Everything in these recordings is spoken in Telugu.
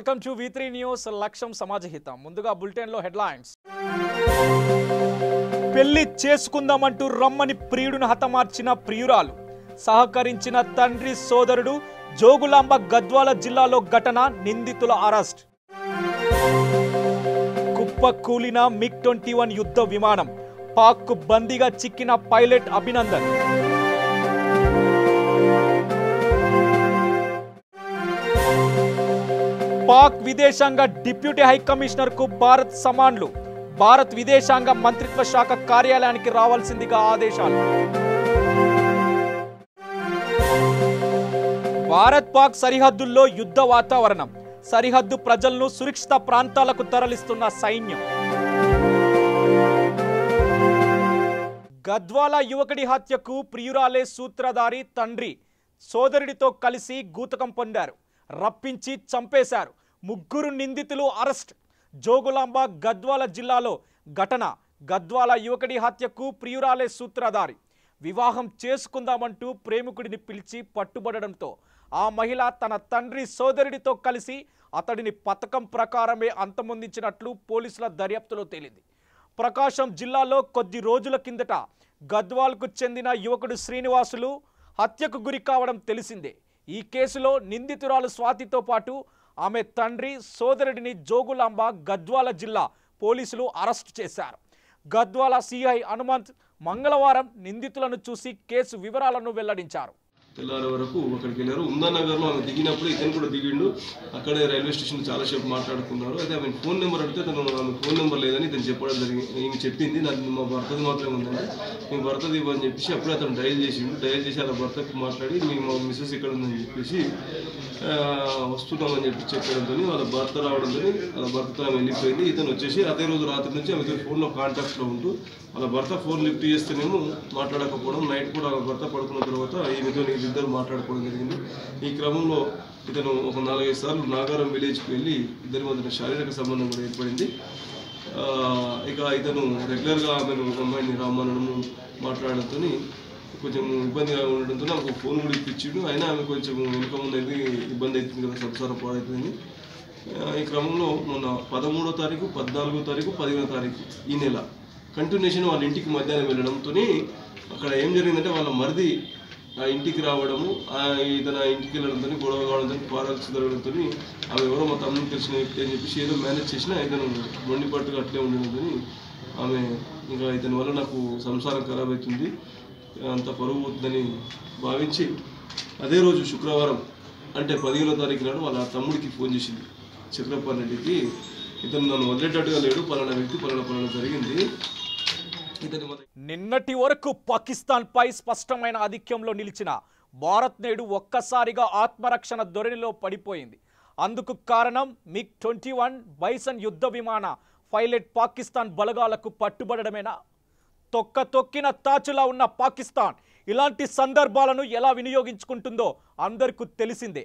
వెల్కమ్ టు V3 న్యూస్ లక్ష్యం సమాజహితం. ముందుగా బులెటిన్ లో హెడ్లైన్స్. పెళ్లి చేసుకుందామంటూ రమ్మని ప్రియుడిని హతమార్చిన ప్రియురాలు, సహకరించిన తండ్రి సోదరుడు. జోగులాంబ గద్వాల జిల్లాలో ఘటన, నిందితుల అరెస్ట్. కుప్పకూలిన MiG-21 యుద్ధ విమానం, పాక్ బందీగా చిక్కిన పైలట్ అభినందన్. పాక్ విదేశాంగ డిప్యూటీ హై కమిషనర్ కు భారత్ సమాన్లు, భారత్ విదేశాంగ మంత్రిత్వ శాఖ కార్యాలయానికి రావాల్సిందిగా ఆదేశాలు. భారత్ పాక్ సరిహద్దుల్లో యుద్ధ వాతావరణం, సరిహద్దు ప్రజలను సురక్షిత ప్రాంతాలకు తరలిస్తున్న సైన్యం. గద్వాల యువకుడి హత్యకు ప్రియురాలే సూత్రధారి, తండ్రి సోదరుడితో కలిసి గూతకం పొందారు, రప్పించి చంపేశారు. ముగ్గురు నిందితులు అరెస్ట్. జోగులాంబ గద్వాల జిల్లాలో ఘటన. గద్వాల యువకుడి హత్యకు ప్రియురాలే సూత్రధారి. వివాహం చేసుకుందామంటూ ప్రేమికుడిని పిలిచి పట్టుబడడంతో ఆ మహిళ తన తండ్రి సోదరుడితో కలిసి అతడిని పథకం ప్రకారమే అంతమొందించినట్లు పోలీసుల దర్యాప్తులో తేలింది. ప్రకాశం జిల్లాలో కొద్ది రోజుల కిందట గద్వాల్కు చెందిన యువకుడు శ్రీనివాసులు హత్యకు గురి కావడం తెలిసిందే. ఈ కేసులో నిందితురాలు స్వాతితో పాటు ఆమె తండ్రి సోదరుడిని జోగులాంబ గద్వాల జిల్లా పోలీసులు అరెస్టు చేశారు. గద్వాల సిఐ హనుమంత్ మంగళవారం నిందితులను చూసి కేసు వివరాలను వెల్లడించారు. తెల్లారి వరకు అక్కడికి వెళ్ళారు. ఉందానగర్లో ఆమె దిగినప్పుడు ఇతను కూడా దిగిండు. అక్కడే రైల్వే స్టేషన్ చాలాసేపు మాట్లాడుకున్నారు. అయితే ఆమె ఫోన్ నెంబర్ అడిగితే తను ఆమె ఫోన్ నెంబర్ లేదని ఇతను చెప్పడం జరిగింది. ఈమె చెప్పింది నాకు మా భర్తది మాత్రమే ఉందండి, మీ భర్తది ఇవ్వని చెప్పేసి అప్పుడే అతను డయల్ చేసిండు. డయల్ చేసి అలా భర్తకి మాట్లాడి మా మిస్సెస్ ఇక్కడ ఉందని చెప్పేసి వస్తున్నామని చెప్పి చెప్పడంతో వాళ్ళ భర్త రావడంతో వాళ్ళ భర్తతో ఆమె వెళ్ళిపోయింది. ఇతను వచ్చేసి అదే రోజు రాత్రి నుంచి ఆమెతో ఫోన్లో కాంటాక్ట్లో ఉంటూ వాళ్ళ భర్త ఫోన్ లిఫ్ట్ చేస్తేనేమో మాట్లాడకపోవడం, నైట్ కూడా వాళ్ళ భర్త పడుకున్న తర్వాత ఈమెతో ఇద్దరు మాట్లాడుకోవడం జరిగింది. ఈ క్రమంలో ఇతను ఒక 4-5 సార్లు నాగారం విలేజ్కి వెళ్ళి ఇద్దరి మధ్య శారీరక సంబంధం కూడా ఏర్పడింది. ఇక ఇతను రెగ్యులర్గా ఆమెను అమ్మాయిని రామానను మాట్లాడడంతో కొంచెం ఇబ్బందిగా ఉండడంతో నాకు ఫోన్ కూడా ఇప్పించిండు. అయినా ఆమె కొంచెం వెనుక ముందు ఇబ్బంది అవుతుంది కదా, సంసారం పాడవుతుంది. ఈ క్రమంలో మొన్న 13వ తారీఖు, 14వ తారీఖు, 15వ తారీఖు ఈ నెల కంటిన్యూషన్ వాళ్ళ ఇంటికి మధ్యాహ్నం వెళ్ళడంతో అక్కడ ఏం జరిగిందంటే వాళ్ళ మరిది ఆ ఇంటికి రావడము, ఇతను ఆ ఇంటికి వెళ్ళడంతో గొడవ కావడంతో పారాల్సి జరగడంతో ఆమె ఎవరో మా తమ్ముడికి తెలిసిన వ్యక్తి అని చెప్పేసి ఏదో మేనేజ్ చేసినా ఇతను మొండిపట్టుగా అట్లే ఉండడంతో ఆమె ఇంకా ఇతని వల్ల నాకు సంసారం ఖరాబ్ అవుతుంది, అంత పరువు పోతుందని భావించి అదే రోజు శుక్రవారం అంటే 15వ తారీఖు నాడు వాళ్ళ తమ్ముడికి ఫోన్ చేసింది చక్రపాల్ రెడ్డికి. ఇతను నన్ను వదిలేటట్టుగా లేడు, పలానా వ్యక్తి పలానా జరిగింది. నిన్నటి వరకు పాకిస్తాన్ పై స్పష్టమైన ఆధిక్యంలో నిలిచిన భారత్ నేడు ఒక్కసారిగా ఆత్మరక్షణ ధోరణిలో పడిపోయింది. అందుకు కారణం MiG-21 బైసన్ యుద్ధ విమాన పైలట్ పాకిస్తాన్ బలగాలకు పట్టుబడమేనా? తొక్కిన తాచులా ఉన్న పాకిస్తాన్ ఇలాంటి సందర్భాలను ఎలా వినియోగించుకుంటుందో అందరికీ తెలిసిందే.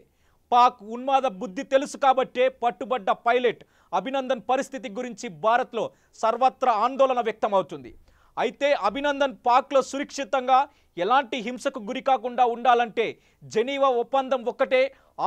పాక్ ఉన్మాద బుద్ధి తెలుసు కాబట్టే పట్టుబడ్డ పైలట్ అభినందన్ పరిస్థితి గురించి భారత్లో సర్వత్రా ఆందోళన వ్యక్తమవుతుంది. అయితే అభినందన్ పాక్లో సురక్షితంగా ఎలాంటి హింసకు గురి కాకుండా ఉండాలంటే జెనీవా ఒప్పందం ఒక్కటే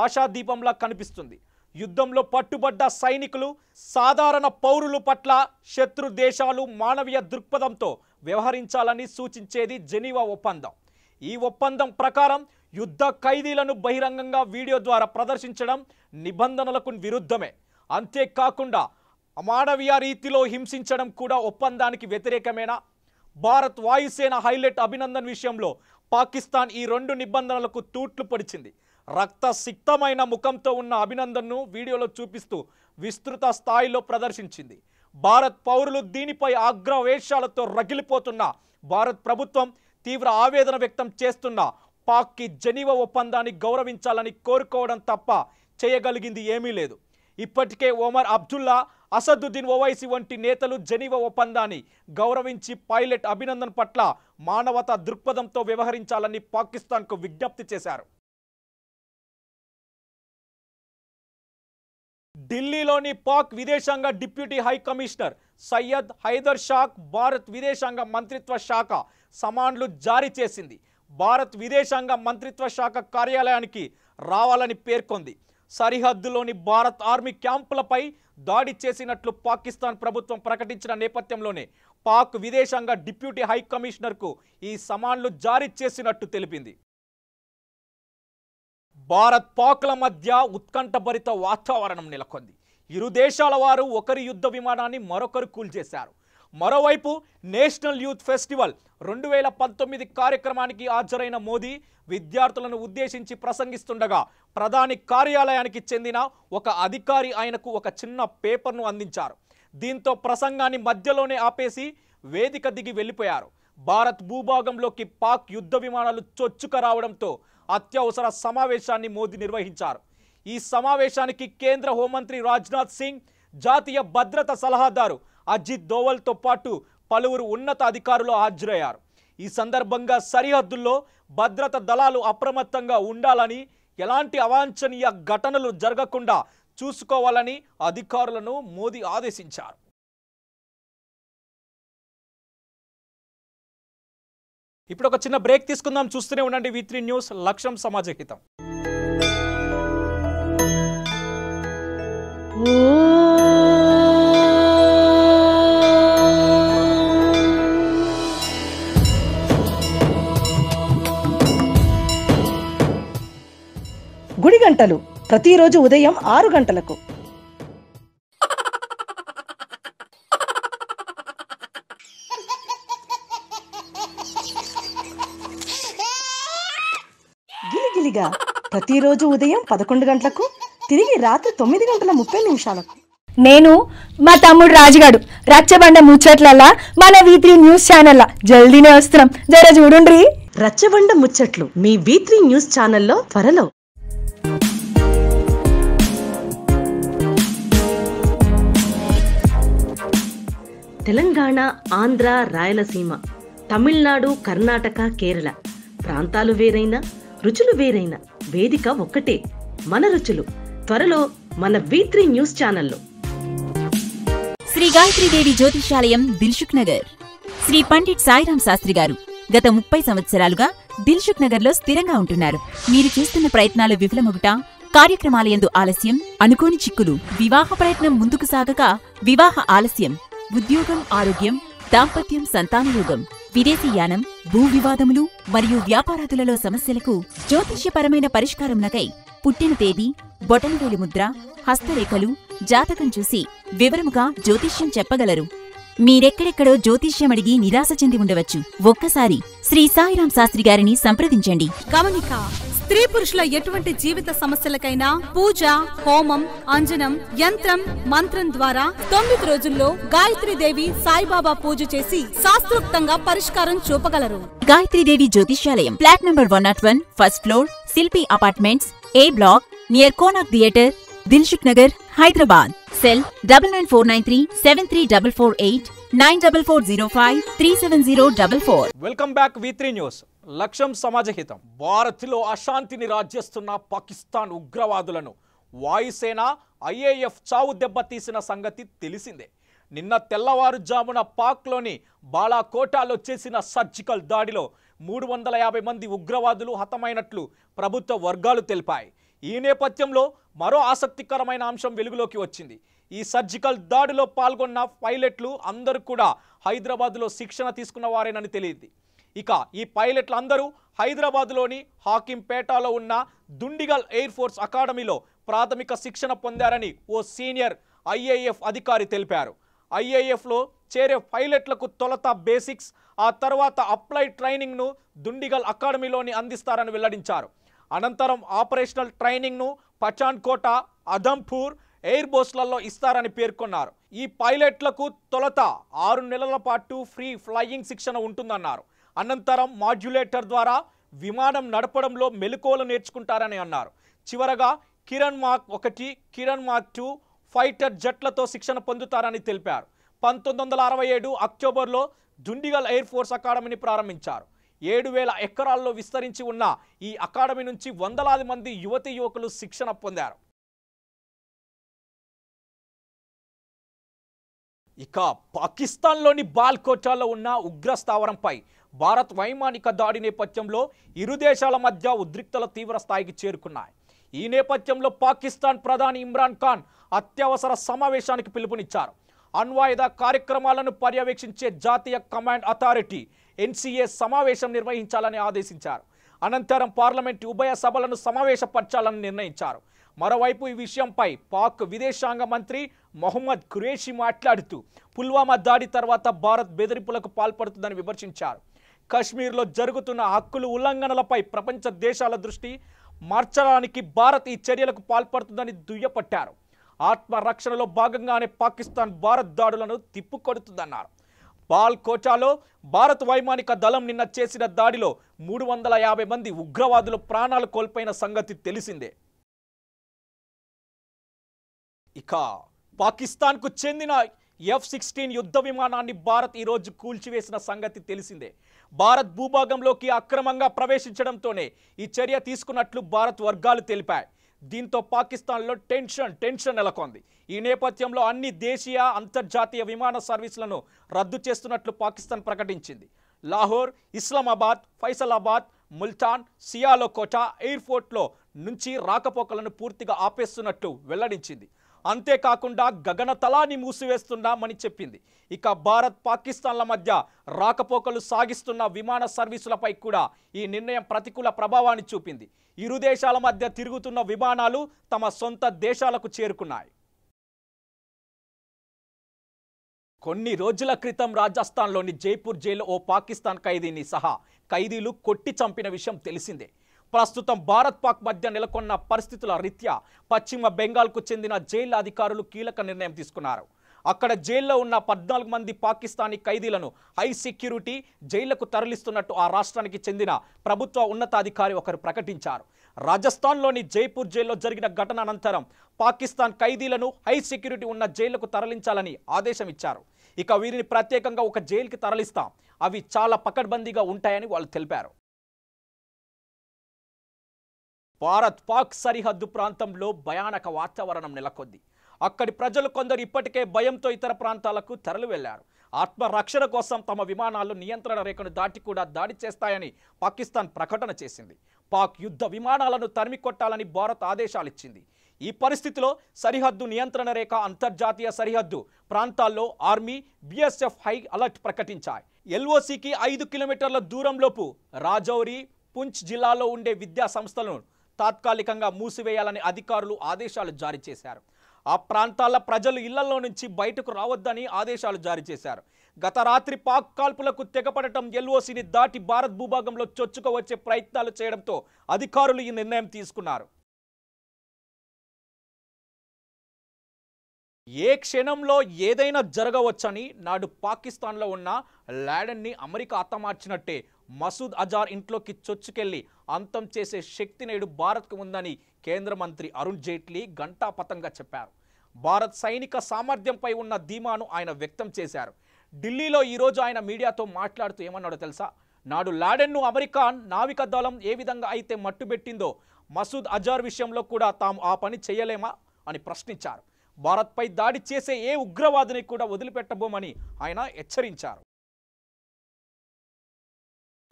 ఆశాదీపంలా కనిపిస్తుంది. యుద్ధంలో పట్టుబడ్డ సైనికులు, సాధారణ పౌరుల పట్ల శత్రు దేశాలు మానవీయ దృక్పథంతో వ్యవహరించాలని సూచించేది జెనీవా ఒప్పందం. ఈ ఒప్పందం ప్రకారం యుద్ధ ఖైదీలను బహిరంగంగా వీడియో ద్వారా ప్రదర్శించడం నిబంధనలకు విరుద్ధమే. అంతేకాకుండా అమానవీయ రీతిలో హింసించడం కూడా ఒప్పందానికి వ్యతిరేకమేనా? భారత్ వాయుసేన హైలైట్ అభినందన్ విషయంలో పాకిస్తాన్ ఈ 2 నిబంధనలకు తూట్లు పొడిచింది. రక్తసిక్తమైన ముఖంతో ఉన్న అభినందన్ను వీడియోలో చూపిస్తూ విస్తృత స్థాయిలో ప్రదర్శించింది. భారత్ పౌరులు దీనిపై ఆగ్రహవేశాలతో రగిలిపోతున్న భారత్ ప్రభుత్వం తీవ్ర ఆవేదన వ్యక్తం చేస్తున్న పాక్కి జెనీవా ఒప్పందాన్ని గౌరవించాలని కోరుకోవడం తప్ప చేయగలిగింది ఏమీ లేదు. ఇప్పటికే ఒమర్ అబ్దుల్లా, అసదుద్దీన్ ఓవైసీ వంటి నేతలు జెనీవా ఒప్పందాన్ని గౌరవించి పైలట్ అభినందన్ పట్ల మానవతా దృక్పథంతో వ్యవహరించాలని పాకిస్తాన్కు విజ్ఞప్తి చేశారు. ఢిల్లీలోని పాక్ విదేశాంగ deputy high commissioner Syed Haider షాక్ భారత్ విదేశాంగ మంత్రిత్వ శాఖ సమాన్లు జారీ చేసింది. భారత్ విదేశాంగ మంత్రిత్వ శాఖ కార్యాలయానికి రావాలని పేర్కొంది. సరిహద్దులోని భారత్ ఆర్మీ క్యాంపులపై దాడి చేసినట్లు పాకిస్తాన్ ప్రభుత్వం ప్రకటించిన నేపథ్యంలోనే పాక్ విదేశాంగ డిప్యూటీ హై కమిషనర్కు ఈ సమన్లు జారీ చేసినట్టు తెలిపింది. భారత్ పాక్ల మధ్య ఉత్కంఠభరిత వాతావరణం నెలకొంది. ఇరు దేశాల వారు ఒకరి యుద్ధ విమానాన్ని మరొకరు కూల్చేశారు. మరోవైపు నేషనల్ యూత్ ఫెస్టివల్ 2019 కార్యక్రమానికి హాజరైన మోదీ విద్యార్థులను ఉద్దేశించి ప్రసంగిస్తుండగా ప్రధాని కార్యాలయానికి చెందిన ఒక అధికారి ఆయనకు ఒక చిన్న పేపర్ను అందించారు. దీంతో ప్రసంగాన్ని మధ్యలోనే ఆపేసి వేదిక దిగి వెళ్ళిపోయారు. భారత్ భూభాగంలోకి పాక్ యుద్ధ విమానాలు చొచ్చుక రావడంతో అత్యవసర సమావేశాన్ని మోదీ నిర్వహించారు. ఈ సమావేశానికి కేంద్ర హోంమంత్రి రాజ్నాథ్ సింగ్, జాతీయ భద్రతా సలహాదారు అజిత్ దోవల్తో పాటు పలువురు ఉన్నత అధికారులు హాజరయ్యారు. ఈ సందర్భంగా సరిహద్దుల్లో భద్రతా దళాలు అప్రమత్తంగా ఉండాలని, ఎలాంటి అవాంఛనీయ ఘటనలు జరగకుండా చూసుకోవాలని అధికారులను మోదీ ఆదేశించారు. ఇప్పుడు ఒక చిన్న బ్రేక్ తీసుకుందాం. చూస్తూనే ఉండండి V3 న్యూస్, లక్ష్యం సమాజహితం. గుడి గంటలు ప్రతిరోజు ఉదయం 6 గంటలకు. గిలిగిలిగా ప్రతిరోజు ఉదయం 11 గంటలకు, తిరిగి రాత్రి 9:30 నేను మా తమ్ముడు రాజుగాడు రచ్చబండ ముచ్చట్లలా మన V3 న్యూస్ ఛానల్ జల్దీనే వస్తున్నాం, జర చూడుండ్రి. రచ్చబండ ముచ్చట్లు మీ V3 న్యూస్ ఛానల్లో త్వరలో. తెలంగాణ, ఆంధ్ర, రాయలసీమ, తమిళనాడు, కర్ణాటక, కేరళ ప్రాంతాలు వేరైనా రుచులు వేరైనా వేదిక ఒక్కటే, మన రుచులు. త్వరలో మన V3 న్యూస్ ఛానల్లో. శ్రీ గాయత్రీదేవి జ్యోతిషాలయం, దిల్సుఖ్ నగర్. శ్రీ పండిట్ సాయిరాం శాస్త్రి గారు గత 30 సంవత్సరాలుగా దిల్సుఖ్ నగర్ లో స్థిరంగా ఉంటున్నారు. మీరు చేస్తున్న ప్రయత్నాలు విఫలమగుట, కార్యక్రమాలయందు ఆలస్యం, అనుకోని చిక్కులు, వివాహ ప్రయత్నం ముందుకు సాగక వివాహ ఆలస్యం, ఉద్యోగం, ఆరోగ్యం, దాంపత్యం, సంతానయోగం, విదేశీయానం, భూ వివాదములు మరియు వ్యాపారాదులలో సమస్యలకు జ్యోతిష్యపరమైన పరిష్కారమునకై పుట్టిన తేదీ, బొటనవేలి ముద్ర, హస్తరేఖలు, జాతకం చూసి వివరముగా జ్యోతిష్యం చెప్పగలరు. మీరెక్కడెక్కడో జ్యోతిష్యమడిగి నిరాశ చెంది ఉండవచ్చు. ఒక్కసారి శ్రీ సాయిరాం శాస్త్రి గారిని సంప్రదించండి. గమనిక: స్త్రీ పురుషుల ఎటువంటి జీవిత సమస్యలకైనా పూజ, హోమం, అంజనం, యంత్రం, మంత్రం ద్వారా 9 రోజుల్లో గాయత్రీదేవి సాయిబాబా పూజ చేసి శాస్త్రోక్తంగా పరిష్కారం చూపగలరు. గాయత్రీదేవి జ్యోతిష్యాలయం, flat number 101, first floor, Shilpi apartments, A block, near Konark theatre, Dilsukh Nagar, Hyderabad. Cell 9949373448, 9440537044. Welcome back V3 news, లక్ష్యం సమాజహితం. భారత్లో అశాంతిని రాజ్యస్తున్న పాకిస్తాన్ ఉగ్రవాదులను వాయుసేన, IAF చావు దెబ్బతీసిన సంగతి తెలిసిందే. నిన్న తెల్లవారుజామున పాక్లోని బాలాకోటాలో చేసిన సర్జికల్ దాడిలో 350 మంది ఉగ్రవాదులు హతమైనట్లు ప్రభుత్వ వర్గాలు తెలిపాయి. ఈ నేపథ్యంలో మరో ఆసక్తికరమైన అంశం వెలుగులోకి వచ్చింది. ఈ సర్జికల్ దాడిలో పాల్గొన్న పైలట్లు అందరూ కూడా హైదరాబాద్లో శిక్షణ తీసుకున్న వారేనని తెలియదు. ఇక ఈ పైలట్లు అందరూ హైదరాబాద్లోని హాకింపేటలో ఉన్న దుండిగల్ ఎయిర్ ఫోర్స్ అకాడమీలో ప్రాథమిక శిక్షణ పొందారని ఓ సీనియర్ IAF అధికారి తెలిపారు. IAFలో చేరే పైలట్లకు తొలుత బేసిక్స్, ఆ తర్వాత అప్లైడ్ ట్రైనింగ్ను దుండిగల్ అకాడమీలోని అందిస్తారని వెల్లడించారు. అనంతరం ఆపరేషనల్ ట్రైనింగ్ను పఠాన్కోట, అదంపూర్ ఎయిర్ బోస్లలో ఇస్తారని పేర్కొన్నారు. ఈ పైలట్లకు తొలుత 6 నెలల పాటు ఫ్రీ ఫ్లయింగ్ శిక్షణ ఉంటుందన్నారు. అనంతరం మాడ్యులేటర్ ద్వారా విమానం నడపడంలో మెలకువలు నేర్చుకుంటారని అన్నారు. చివరగా కిరణ్ మార్క్ 1, కిరణ్ మార్క్ 2 ఫైటర్ జెట్లతో శిక్షణ పొందుతారని తెలిపారు. 1967 అక్టోబర్లో దుండిగల్ ఎయిర్ ఫోర్స్ అకాడమీని ప్రారంభించారు. 7,000 ఎకరాల్లో విస్తరించి ఉన్న ఈ అకాడమీ నుంచి వందలాది మంది యువతీ యువకులు శిక్షణ పొందారు. ఇక పాకిస్తాన్లోని బాల్కోటాలో ఉన్న ఉగ్రస్థావరంపై భారత్ వైమానిక దాడి నేపథ్యంలో ఇరు దేశాల మధ్య ఉద్రిక్తల తీవ్ర స్థాయికి చేరుకున్నాయి. ఈ నేపథ్యంలో పాకిస్తాన్ ప్రధాని ఇమ్రాన్ ఖాన్ అత్యవసర సమావేశానికి పిలుపునిచ్చారు. అణ్వాయుధ కార్యక్రమాలను పర్యవేక్షించే జాతీయ కమాండ్ అథారిటీ ఎన్సీఏ సమావేశం నిర్వహించాలని ఆదేశించారు. అనంతరం పార్లమెంటు ఉభయ సభలను సమావేశపరచాలని నిర్ణయించారు. మరోవైపు ఈ విషయంపై పాక్ విదేశాంగ మంత్రి మొహమ్మద్ ఖురేషీ మాట్లాడుతూ పుల్వామా దాడి తర్వాత భారత్ బెదిరింపులకు పాల్పడుతుందని విమర్శించారు. కశ్మీర్లో జరుగుతున్న హక్కుల ఉల్లంఘనలపై ప్రపంచ దేశాల దృష్టి మార్చడానికి భారత్ ఈ చర్యలకు పాల్పడుతుందని దుయ్యపట్టారు. ఆత్మరక్షణలో భాగంగానే పాకిస్తాన్ భారత్ దాడులను తిప్పుకొడుతుందన్నారు. బాల్కోటాలో భారత్ వైమానిక దళం నిన్న చేసిన దాడిలో 350 మంది ఉగ్రవాదులు ప్రాణాలు కోల్పోయిన సంగతి తెలిసిందే. ఇక పాకిస్తాన్కు చెందిన F-16 యుద్ధ విమానాన్ని భారత్ ఈరోజు కూల్చివేసిన సంగతి తెలిసిందే. భారత్ భూభాగంలోకి అక్రమంగా ప్రవేశించడంతోనే ఈ చర్య తీసుకున్నట్లు భారత్ వర్గాలు తెలిపాయి. దీంతో పాకిస్తాన్లో టెన్షన్ నెలకొంది. ఈ నేపథ్యంలో అన్ని దేశీయ అంతర్జాతీయ విమాన సర్వీసులను రద్దు చేస్తున్నట్లు పాకిస్తాన్ ప్రకటించింది. లాహోర్, ఇస్లామాబాద్, ఫైసలాబాద్, ముల్తాన్, సియాలోకోటా ఎయిర్పోర్ట్లో నుంచి రాకపోకలను పూర్తిగా ఆపేస్తున్నట్లు వెల్లడించింది. అంతేకాకుండా గగనతలాన్ని మూసివేస్తున్నామని చెప్పింది. ఇక భారత్ పాకిస్తాన్ల మధ్య రాకపోకలు సాగిస్తున్న విమాన సర్వీసులపై కూడా ఈ నిర్ణయం ప్రతికూల ప్రభావాన్ని చూపింది. ఇరు దేశాల మధ్య తిరుగుతున్న విమానాలు తమ సొంత దేశాలకు చేరుకున్నాయి. కొన్ని రోజుల క్రితం రాజస్థాన్లోని జైపూర్ జైలు ఓ పాకిస్తాన్ ఖైదీని సహా ఖైదీలు కొట్టి చంపిన విషయం తెలిసిందే. ప్రస్తుతం భారత్ పాక్ మధ్య నెలకొన్న పరిస్థితుల రీత్యా పశ్చిమ బెంగాల్కు చెందిన జైలు అధికారులు కీలక నిర్ణయం తీసుకున్నారు. అక్కడ జైల్లో ఉన్న 14 మంది పాకిస్తానీ ఖైదీలను హై సెక్యూరిటీ జైళ్లకు తరలిస్తున్నట్టు ఆ రాష్ట్రానికి చెందిన ప్రభుత్వ ఉన్నతాధికారి ఒకరు ప్రకటించారు. రాజస్థాన్లోని జైపూర్ జైల్లో జరిగిన ఘటన అనంతరం పాకిస్తాన్ ఖైదీలను హై సెక్యూరిటీ ఉన్న జైళ్లకు తరలించాలని ఆదేశం ఇచ్చారు. ఇక వీరిని ప్రత్యేకంగా ఒక జైలుకి తరలిస్తాం, అవి చాలా పకడ్బందీగా ఉంటాయని వాళ్ళు తెలిపారు. భారత్ పాక్ సరిహద్దు ప్రాంతంలో భయానక వాతావరణం నెలకొంది. అక్కడి ప్రజలు కొందరు ఇప్పటికే భయంతో ఇతర ప్రాంతాలకు తరలి వెళ్లారు. ఆత్మరక్షణ కోసం తమ విమానాలు నియంత్రణ రేఖను దాటి కూడా దాడి చేస్తాయని పాకిస్తాన్ ప్రకటన చేసింది. పాక్ యుద్ధ విమానాలను తరిమి కొట్టాలని భారత్ ఆదేశాలిచ్చింది. ఈ పరిస్థితిలో సరిహద్దు నియంత్రణ రేఖ, అంతర్జాతీయ సరిహద్దు ప్రాంతాల్లో ఆర్మీ, BSF హై అలర్ట్ ప్రకటించాయి. LOCకి 5 కిలోమీటర్ల దూరంలోపు రాజౌరి, పుంచ్ జిల్లాలో ఉండే విద్యా సంస్థలను తాత్కాలికంగా మూసివేయాలని అధికారులు ఆదేశాలు జారీ చేశారు. ఆ ప్రాంతాల ప్రజలు ఇళ్లలో నుంచి బయటకు రావద్దని ఆదేశాలు జారీ చేశారు. గత రాత్రి పాక్ కాల్పులకు తెగపడటం, LOCని దాటి భారత్ భూభాగంలో చొచ్చుకోవచ్చే ప్రయత్నాలు చేయడంతో అధికారులు ఈ నిర్ణయం తీసుకున్నారు. ఏ క్షణంలో ఏదైనా జరగవచ్చని నాడు పాకిస్తాన్లో ఉన్న లాడెన్ని అమెరికా హతమార్చినట్టే మసూద్ అజార్ ఇంట్లోకి చొచ్చుకెళ్లి అంతం చేసే శక్తి నేడు భారత్కు ఉందని కేంద్ర మంత్రి అరుణ్ జైట్లీ ఘంటాపథంగా చెప్పారు. భారత్ సైనిక సామర్థ్యంపై ఉన్న ధీమాను ఆయన వ్యక్తం చేశారు. ఢిల్లీలో ఈరోజు ఆయన మీడియాతో మాట్లాడుతూ ఏమన్నాడో తెలుసా? నాడు లాడెన్ను అమెరికా నావిక దళం ఏ విధంగా అయితే మట్టుబెట్టిందో మసూద్ అజార్ విషయంలో కూడా తాము ఆ పని చేయలేమా అని ప్రశ్నించారు. భారత్పై దాడి చేసే ఏ ఉగ్రవాదిని కూడా వదిలిపెట్టబోమని ఆయన హెచ్చరించారు.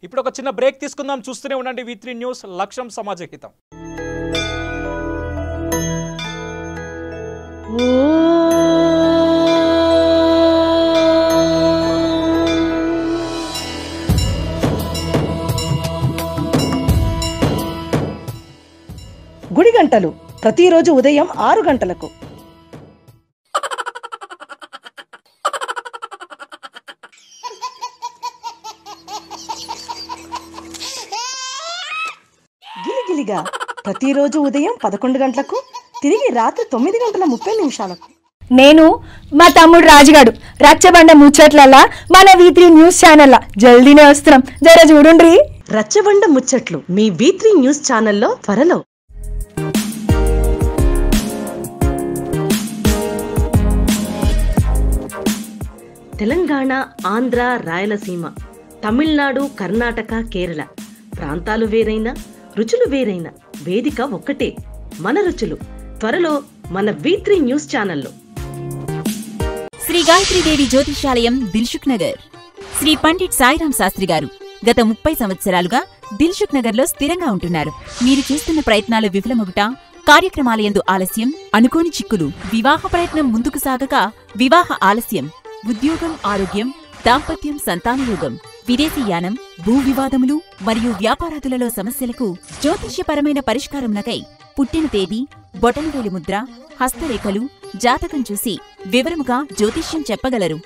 ఇప్పుడు ఒక చిన్న బ్రేక్ తీసుకుందాం. చూస్తూనే ఉండండి V3 న్యూస్, లక్ష్యం సమాజహితం. గుడి గంటలు ప్రతిరోజు ఉదయం 6 గంటలకు. గిలిగిలిగా ప్రతిరోజు ఉదయం 11 గంటలకు, తిరిగి రాత్రి 9:30 నేను మా తమ్ముడు రాజుగాడు రచ్చబండ ముచ్చట్లలా మన V3 న్యూస్ ఛానల్ జల్దీనే వస్తున్నాం, జర చూడుండ్రి. రచ్చబండ ముచ్చట్లు మీ V3 న్యూస్ ఛానల్లో త్వరలో. తెలంగాణ, ఆంధ్ర, రాయలసీమ, తమిళనాడు, కర్ణాటక, కేరళ ప్రాంతాలు వేరైనా రుచులు వేరైన వేదిక ఒక్కటే, మన రుచులు. త్వరలో మన V3 న్యూస్ ఛానల్లో. శ్రీ గాయత్రీదేవి జ్యోతిషాలయం దిల్సుఖ్ నగర్. శ్రీ పండిట్ సాయిరాం శాస్త్రి గారు గత 30 సంవత్సరాలుగా దిల్సుఖ్ నగర్లో స్థిరంగా ఉంటున్నారు. మీరు చేస్తున్న ప్రయత్నాలు విఫలమగుట, కార్యక్రమాలయందు ఆలస్యం, అనుకోని చిక్కులు, వివాహ ప్రయత్నం ముందుకు సాగక వివాహ ఆలస్యం, ఉద్యోగం, ఆరోగ్యం, దాంపత్యం, సంతానయోగం, విదేశీయానం, భూ వివాదములు మరియు వ్యాపారాదులలో సమస్యలకు జ్యోతిష్యపరమైన పరిష్కారమునకై పుట్టిన తేదీ, బొటనవేలి ముద్ర, హస్తరేఖలు, జాతకం చూసి వివరముగా జ్యోతిష్యం చెప్పగలరు.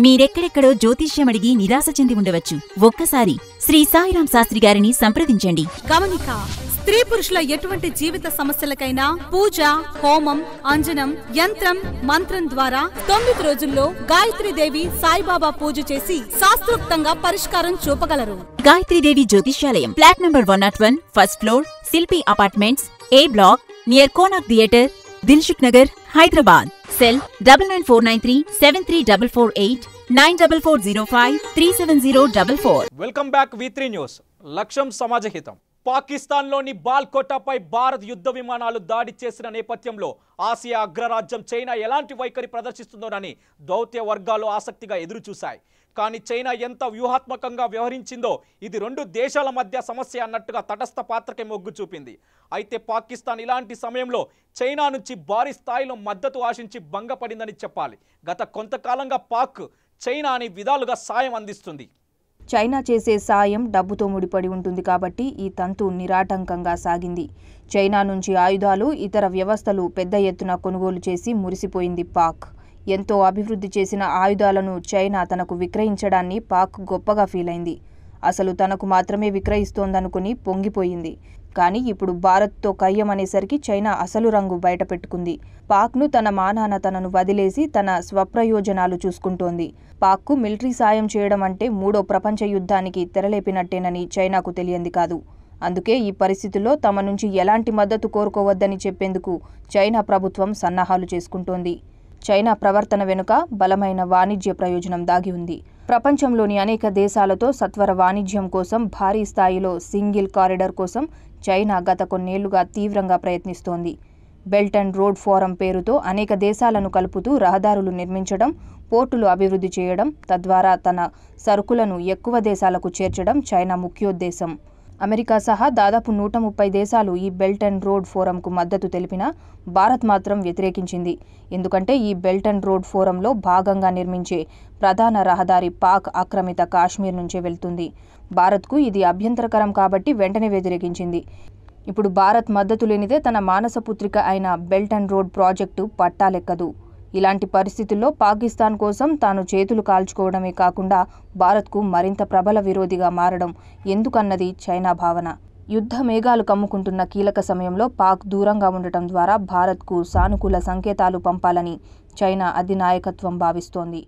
మీరెక్కడెక్కడో జ్యోతిష్యమడిగి నిరాశ చెంది ఉండవచ్చు. ఒక్కసారి శ్రీ సాయిరాం శాస్త్రి గారిని సంప్రదించండి. గమనిక: స్త్రీ పురుషుల ఎటువంటి జీవిత సమస్యలకైనా పూజ, హోమం, అంజనం, యంత్రం, మంత్రం ద్వారా 9 రోజుల్లో గాయత్రీదేవి సాయిబాబా పూజ చేసి శాస్త్రోక్తంగా పరిష్కారం చూపగలరు. గాయత్రీదేవి జ్యోతిష్యాలయం, flat number 101, first floor, Shilpi apartments, A block, near Konark theatre, Dilsukh Nagar, Hyderabad. Cell 9949373448 9440537044. Welcome back V3 news. లక్ష్యం సమాజహితం. పాకిస్తాన్లోని బాల్కోటాపై భారత్ యుద్ధ విమానాలు దాడి చేసిన నేపథ్యంలో ఆసియా అగ్రరాజ్యం చైనా ఎలాంటి వైఖరి ప్రదర్శిస్తుందోనని దౌత్య వర్గాలు ఆసక్తిగా ఎదురుచూశాయి. కానీ చైనా ఎంత వ్యూహాత్మకంగా వ్యవహరించిందో ఇది రెండు దేశాల మధ్య సమస్య అన్నట్టుగా తటస్థ పాత్రకే మొగ్గు చూపింది. అయితే పాకిస్తాన్ ఇలాంటి సమయంలో చైనా నుంచి భారీ స్థాయిలో మద్దతు ఆశించి భంగపడిందని చెప్పాలి. గత కొంతకాలంగా పాక్ చైనా అనే విధాలుగా సాయం అందిస్తుంది. చైనా చేసే సాయం డబ్బుతో ముడిపడి ఉంటుంది కాబట్టి ఈ తంతు నిరాటంకంగా సాగింది. చైనా నుంచి ఆయుధాలు, ఇతర వ్యవస్థలు పెద్ద ఎత్తున కొనుగోలు చేసి మురిసిపోయింది పాక్. ఎంతో అభివృద్ధి చేసిన ఆయుధాలను చైనా తనకు విక్రయించడాన్ని పాక్ గొప్పగా ఫీల్ అయింది. అసలు తనకు మాత్రమే విక్రయిస్తోందనుకుని పొంగిపోయింది. కానీ ఇప్పుడు భారత్తో కయ్యమనేసరికి చైనా అసలు రంగు బయటపెట్టుకుంది. పాక్ను తన మానాన తనను వదిలేసి తన స్వప్రయోజనాలు చూసుకుంటోంది. పాక్కు మిలిటరీ సాయం చేయడం అంటే మూడో ప్రపంచ యుద్ధానికి తెరలేపినట్టేనని చైనాకు తెలియంది కాదు. అందుకే ఈ పరిస్థితుల్లో తమ నుంచి ఎలాంటి మద్దతు కోరుకోవద్దని చెప్పేందుకు చైనా ప్రభుత్వం సన్నాహాలు చేసుకుంటోంది. చైనా ప్రవర్తన వెనుక బలమైన వాణిజ్య ప్రయోజనం దాగి ఉంది. ప్రపంచంలోని అనేక దేశాలతో సత్వర వాణిజ్యం కోసం భారీ స్థాయిలో సింగిల్ కారిడార్ కోసం చైనా గత కొన్నేళ్లుగా తీవ్రంగా ప్రయత్నిస్తోంది. బెల్ట్ అండ్ రోడ్ ఫోరం పేరుతో అనేక దేశాలను కలుపుతూ రహదారులు నిర్మించడం, పోర్టులు అభివృద్ధి చేయడం, తద్వారా తన సరుకులను ఎక్కువ దేశాలకు చేర్చడం చైనా ముఖ్యోద్దేశం. అమెరికా సహా దాదాపు 130 దేశాలు ఈ బెల్ట్ అండ్ రోడ్ ఫోరంకు మద్దతు తెలిపినా భారత్ మాత్రం వ్యతిరేకించింది. ఎందుకంటే ఈ బెల్ట్ అండ్ రోడ్ ఫోరంలో భాగంగా నిర్మించే ప్రధాన రహదారి పాక్ ఆక్రమిత కాశ్మీర్ నుంచే వెళ్తుంది. భారత్కు ఇది అభ్యంతరకరం కాబట్టి వెంటనే వ్యతిరేకించింది. ఇప్పుడు భారత్ మద్దతు లేనిదే తన మానసపుత్రిక అయిన బెల్ట్ అండ్ రోడ్ ప్రాజెక్టు పట్టాలెక్కదు. ఇలాంటి పరిస్థితుల్లో పాకిస్తాన్ కోసం తాను చేతులు కాల్చుకోవడమే కాకుండా భారత్కు మరింత ప్రబల విరోధిగా మారడం ఎందుకన్నది చైనా భావన. యుద్ధ మేఘాలు కమ్ముకుంటున్న కీలక సమయంలో పాక్ దూరంగా ఉండటం ద్వారా భారత్కు సానుకూల సంకేతాలు పంపాలని చైనా అధినాయకత్వం భావిస్తోంది.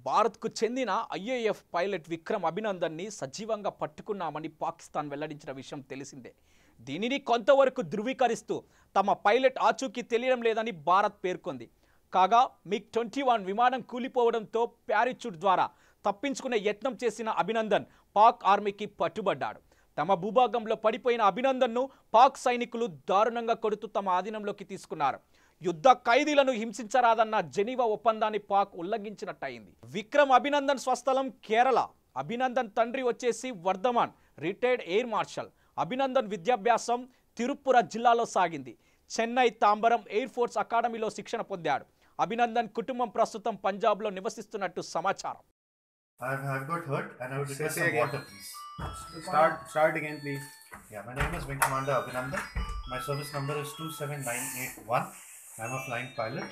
భారత్కు చెందిన IAF పైలట్ విక్రమ్ అభినందన్ని సజీవంగా పట్టుకున్నామని పాకిస్తాన్ వెల్లడించిన విషయం తెలిసిందే. దీనిని కొంతవరకు ధృవీకరిస్తూ తమ పైలట్ ఆచూకీ తెలియడం లేదని భారత్ పేర్కొంది. కాగా MiG-21 విమానం కూలిపోవడంతో ప్యారాచూట్ ద్వారా తప్పించుకునే యత్నం చేసిన అభినందన్ పాక్ ఆర్మీకి పట్టుబడ్డాడు. తమ భూభాగంలో పడిపోయిన అభినందన్ను పాక్ సైనికులు దారుణంగా కొడుతూ తమ ఆధీనంలోకి తీసుకున్నారు. యుద్ధ ఖైదీలను హింసించరాదన్న జెనీవా ఒప్పందాన్ని పాక్ ఉల్లంఘించినట్టయింది. విక్రమ్ అభినందన్ స్వస్థలం కేరళ. అభినందన్ తండ్రి వచ్చేసి Varthaman, retired air marshal. Abhinandan విద్యాభ్యాసం తిరుప్పుర జిల్లాలో సాగింది. చెన్నై తాంబరం ఎయిర్ ఫోర్స్ అకాడమీలో శిక్షణ పొందాడు. అభినందన్ కుటుంబం ప్రస్తుతం పంజాబ్లో నివసిస్తున్నట్టు సమాచారం. I've got hurt and I would request some water, please. Start again, please. Yeah, my name is Wing Commander Abhinandan. My service number is 27981. I'm a flying pilot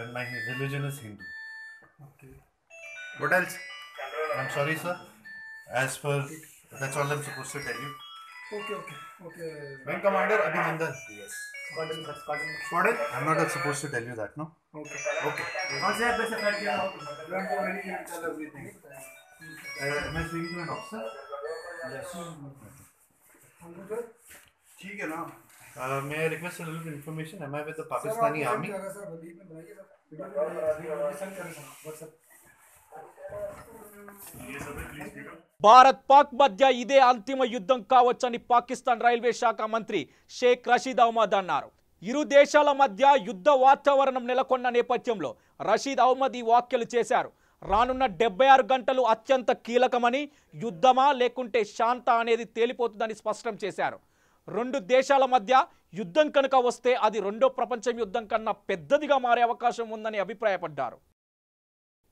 and my religion is Hindu. Okay. What else? I'm sorry, sir. As per, that's all I'm supposed to tell you. Okay. Wing Commander Abhinandan. Yes. Squadron? I'm not supposed to tell you that, no? Okay. Am I speaking to an officer? Yes. ठीक है ना? May I request a little information? Am I with the Pakistani army? Bharat Pak మధ్య ఇదే అంతిమ యుద్ధం కావచ్చని పాకిస్తాన్ రైల్వే శాఖ మంత్రి షేక్ రషీద్ అహ్మద్ అన్నారు. ఇరు దేశాల మధ్య యుద్ధ వాతావరణం నెలకొన్న నేపథ్యంలో రషీద్ అహ్మద్ ఈ వ్యాఖ్యలు చేశారు. రానున్న 76 గంటలు అత్యంత కీలకమని, యుద్ధమా లేకుంటే శాంత అనేది తేలిపోతుందని స్పష్టం చేశారు. రెండు దేశాల మధ్య యుద్ధం కనుక వస్తే అది రెండో ప్రపంచ యుద్ధం కన్నా పెద్దదిగా మారే అవకాశం ఉందని అభిప్రాయపడ్డారు.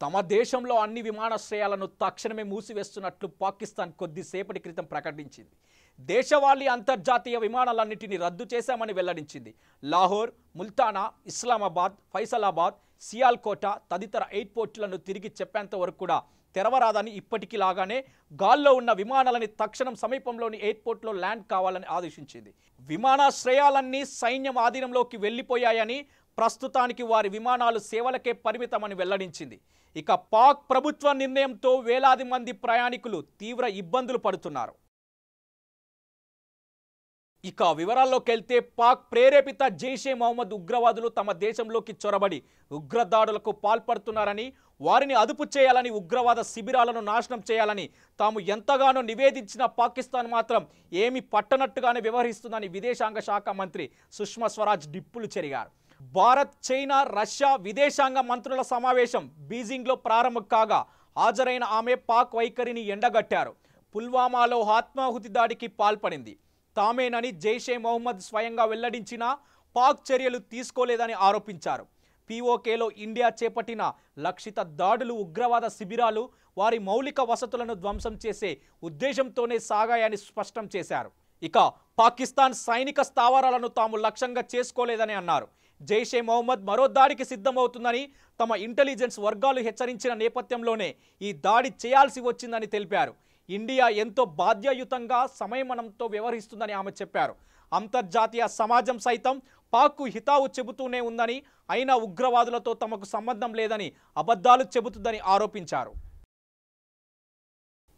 తమ దేశంలో అన్ని విమానాశ్రయాలను తక్షణమే మూసివేస్తున్నట్లు పాకిస్తాన్ కొద్దిసేపటి క్రితం ప్రకటించింది. దేశవాళీ అంతర్జాతీయ విమానాలన్నింటినీ రద్దు చేశామని వెల్లడించింది. లాహోర్, ముల్తానా, ఇస్లామాబాద్, ఫైసలాబాద్, సియాల్కోట తదితర ఎయిర్పోర్టులను తిరిగి చెప్పేంత వరకు కూడా తెరవరాదని, ఇప్పటికిలాగానే గాల్లో ఉన్న విమానాలని తక్షణం సమీపంలోని ఎయిర్పోర్ట్లో ల్యాండ్ కావాలని ఆదేశించింది. విమానాశ్రయాలన్నీ సైన్యం ఆధీనంలోకి వెళ్లిపోయాయని, ప్రస్తుతానికి వారి విమానాలు సేవలకే పరిమితమని వెల్లడించింది. ఇక పాక్ ప్రభుత్వ నిర్ణయంతో వేలాది మంది ప్రయాణికులు తీవ్ర ఇబ్బందులు పడుతున్నారు. ఇక వివరాల్లోకి వెళ్తే పాక్ ప్రేరేపిత జైషే మహమ్మద్ ఉగ్రవాదులు తమ దేశంలోకి చొరబడి ఉగ్రదాడులకు పాల్పడుతున్నారని, వారిని అదుపు చేయాలని, ఉగ్రవాద శిబిరాలను నాశనం చేయాలని తాము ఎంతగానో నివేదించిన పాకిస్తాన్ మాత్రం ఏమి పట్టనట్టుగానే వ్యవహరిస్తుందని విదేశాంగ శాఖ మంత్రి సుష్మా స్వరాజ్ డిప్పులు చెరిగారు. భారత్, చైనా, రష్యా విదేశాంగ మంత్రుల సమావేశం బీజింగ్లో ప్రారంభం కాగా హాజరైన ఆమె పాక్ వైఖరిని ఎండగట్టారు. పుల్వామాలో ఆత్మాహుతి దాడికి పాల్పడింది తామేనని జైషే మహమ్మద్ స్వయంగా వెల్లడించినా పాక్ చర్యలు తీసుకోలేదని ఆరోపించారు. పీఓకేలో ఇండియా చేపట్టిన లక్షిత దాడులు ఉగ్రవాద శిబిరాలు, వారి మౌలిక వసతులను ధ్వంసం చేసే ఉద్దేశంతోనే సాగాయని స్పష్టం చేశారు. ఇక పాకిస్తాన్ సైనిక స్థావరాలను తాము లక్ష్యంగా చేసుకోలేదని అన్నారు. జైషే మహమ్మద్ మరో దాడికి సిద్ధమవుతుందని తమ ఇంటెలిజెన్స్ వర్గాలు హెచ్చరించిన నేపథ్యంలోనే ఈ దాడి చేయాల్సి వచ్చిందని తెలిపారు. ఇండియా ఎంతో బాధ్యయుతంగా సంయమనంతో వ్యవహరిస్తుందని ఆమె చెప్పారు. అంతర్జాతీయ సమాజం సైతం పాక్కు హితావు చెబుతూనే ఉందని, అయినా ఉగ్రవాదులతో తమకు సంబంధం లేదని అబద్ధాలు చెబుతుందని ఆరోపించారు.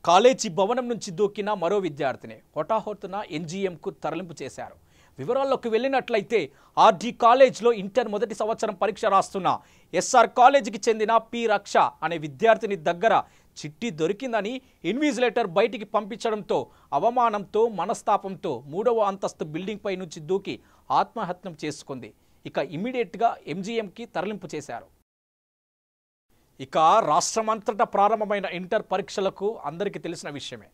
కాలేజీ భవనం నుంచి దూకిన మరో విద్యార్థిని హొటాహొట్టున ఎన్జీఎంకు తరలింపు చేశారు. వివరాల్లోకి వెళ్ళినట్లయితే ఆర్డీ కాలేజ్లో ఇంటర్ మొదటి సంవత్సరం పరీక్ష రాస్తున్న ఎస్ఆర్ కాలేజీకి చెందిన పి రక్ష అనే విద్యార్థిని దగ్గర చిట్టి దొరికిందని ఇన్విజిలేటర్ బయటికి పంపించడంతో అవమానంతో, మనస్తాపంతో 3వ అంతస్తు బిల్డింగ్ పై నుంచి దూకి ఆత్మహత్యం చేసుకుంది. ఇక ఇమ్మీడియట్గా ఎంజీఎంకి తరలింపు చేశారు. ఇక రాష్ట్రమంతటా ప్రారంభమైన ఇంటర్ పరీక్షలకు అందరికీ తెలిసిన విషయమే.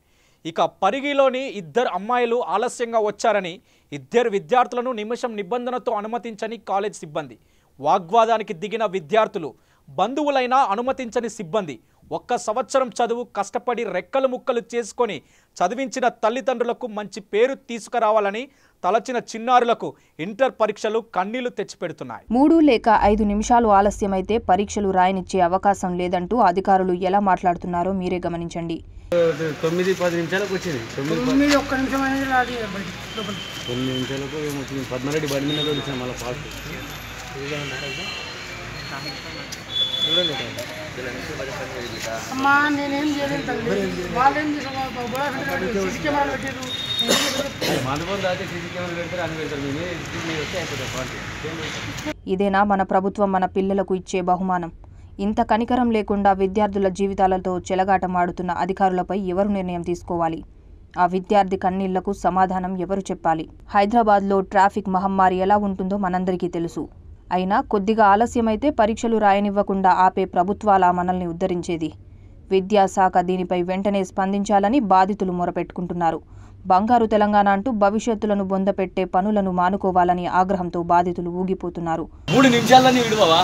ఇక పరిగిలోని 2 అమ్మాయిలు ఆలస్యంగా వచ్చారని 2 విద్యార్థులను నిమిషం నిబంధనతో అనుమతించని కాలేజ్ సిబ్బంది, వాగ్వాదానికి దిగిన విద్యార్థులు, బంధువులైనా అనుమతించని సిబ్బంది, 1 సంవత్సరం చదువు కష్టపడి రెక్కలు ముక్కలు చేసుకొని చదివించిన తల్లిదండ్రులకు మంచి పేరు తీసుకురావాలని తలచిన చిన్నారులకు ఇంటర్ పరీక్షలు కన్నీళ్లు తెచ్చిపెడుతున్నాయి. 3 లేక 5 నిమిషాలు ఆలస్యమైతే పరీక్షలు రాయనిచ్చే అవకాశం లేదంటూ అధికారులు ఎలా మాట్లాడుతున్నారో మీరే గమనించండి. 9-10 నిమిషాలకు వచ్చింది. 9 ఒక్క నిమిషం అనేది రాదు. 9 నిమిషాలకు ఏమొచ్చింది? 14 బండి మీద వచ్చిన మళ్ళీ ఫాస్ట్ అమ్మా నేనేం చేయలేదు తల్లి. వాళ్ళేం చేసారు? ఇదేనా మన ప్రభుత్వం మన పిల్లలకు ఇచ్చే బహుమానం? ఇంత కనికరం లేకుండా విద్యార్థుల జీవితాలతో చెలగాటమాడుతున్న అధికారులపై ఎవరు నిర్ణయం తీసుకోవాలి? ఆ విద్యార్థి కన్నీళ్లకు సమాధానం ఎవరు చెప్పాలి? హైదరాబాద్లో ట్రాఫిక్ మహమ్మారి ఎలా ఉంటుందో మనందరికీ తెలుసు. అయినా కొద్దిగా ఆలస్యమైతే పరీక్షలు రాయనివ్వకుండా ఆపే ప్రభుత్వాల మనల్ని ఉద్ధరించేది. విద్యాశాఖ దీనిపై వెంటనే స్పందించాలని బాధితులు మొరపెట్టుకుంటున్నారు. బంగారు తెలంగాణ అంటూ భవిష్యత్తులను బొందపెట్టే పనులను మానుకోవాలని ఆగ్రహంతో బాధితులు ఊగిపోతున్నారు. 3 నిమిషాలని విడువవా?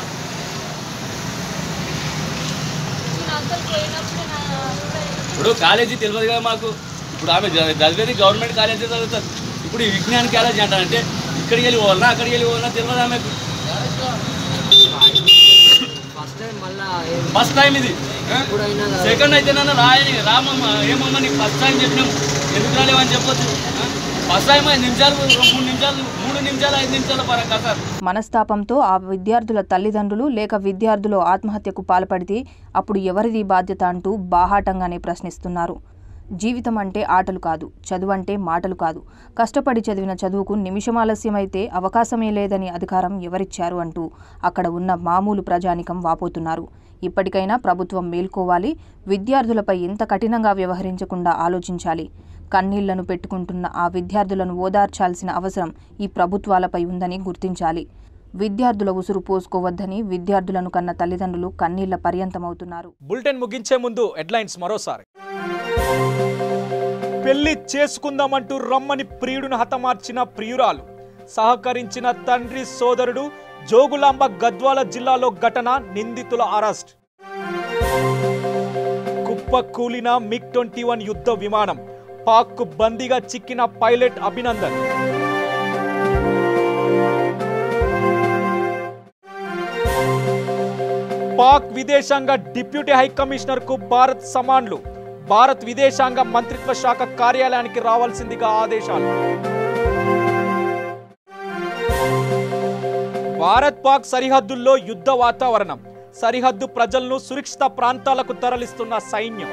ఇప్పుడు కాలేజీ తెలియదు కదా మాకు. ఇప్పుడు ఆమె చదివేది గవర్నమెంట్ కాలేజీ చదువుతారు. ఇప్పుడు ఈ విజ్ఞాన కాలేజీ అంటారంటే ఇక్కడికి వెళ్ళి పోవాలన్నా అక్కడికి వెళ్ళి పోవాలన్నా తెలియదు ఆమెకు. ఫస్ట్ టైం ఇది. సెకండ్ అయితే నన్ను రాయని రామమ్మ ఏమమ్మా నీకు ఫస్ట్ టైం చెప్పినాం ఎందుకు రాలేవని చెప్పొచ్చు. ఫస్ట్ టైం 5 నిమిషాలు 3 నిమిషాలు 3 నిమిషాలు 5 నిమిషాల పరంగా సార్. మనస్తాపంతో ఆ విద్యార్థుల తల్లిదండ్రులు లేక విద్యార్థులు ఆత్మహత్యకు పాల్పడితే అప్పుడు ఎవరిది బాధ్యత అంటూ బాహాటంగానే ప్రశ్నిస్తున్నారు. జీవితం అంటే ఆటలు కాదు, చదువు అంటే మాటలు కాదు. కష్టపడి చదివిన చదువుకు నిమిషం ఆలస్యమైతే అవకాశమే లేదని అధికారం ఎవరిచ్చారు అంటూ అక్కడ ఉన్న మామూలు ప్రజానికం వాపోతున్నారు. ఇప్పటికైనా ప్రభుత్వం మేల్కోవాలి. విద్యార్థులపై ఇంత కఠినంగా వ్యవహరించకుండా ఆలోచించాలి. కన్నీళ్లను పెట్టుకుంటున్న ఆ విద్యార్థులను ఓదార్చాల్సిన అవసరం ఈ ప్రభుత్వాలపై ఉందని గుర్తించాలి. విద్యార్థుల ఉసురు పోసుకోవద్దని విద్యార్థులను కన్న తల్లిదండ్రులు కన్నీళ్ల పర్యంతమవుతున్నారు. బులెటిన్ ముగించే ముందు హెడ్లైన్స్ మరోసారి. పెళ్లి చేసుకుందామంటూ రమ్మని ప్రియుడిని హతమార్చిన ప్రియురాలు, సహకరించిన తండ్రి సోదరుడు. జోగులాంబ గద్వాల జిల్లాలో ఘటన, నిందితుల అరెస్ట్. కుప్పకూలిన MiG-21 యుద్ధ విమానం, పాక్ బందీగా చిక్కిన పైలట్ అభినందన్. పాక్ విదేశాంగ డిప్యూటీ హై కమిషనర్ కు భారత్ సమాన్లు, భారత్ విదేశాంగ మంత్రిత్వ శాఖ కార్యాలయానికి రావాల్సిందిగా ఆదేశాలు. భారత్ పాక్ సరిహద్దుల్లో యుద్ధ వాతావరణం, సరిహద్దు ప్రజలను సురక్షిత ప్రాంతాలకు తరలిస్తున్న సైన్యం.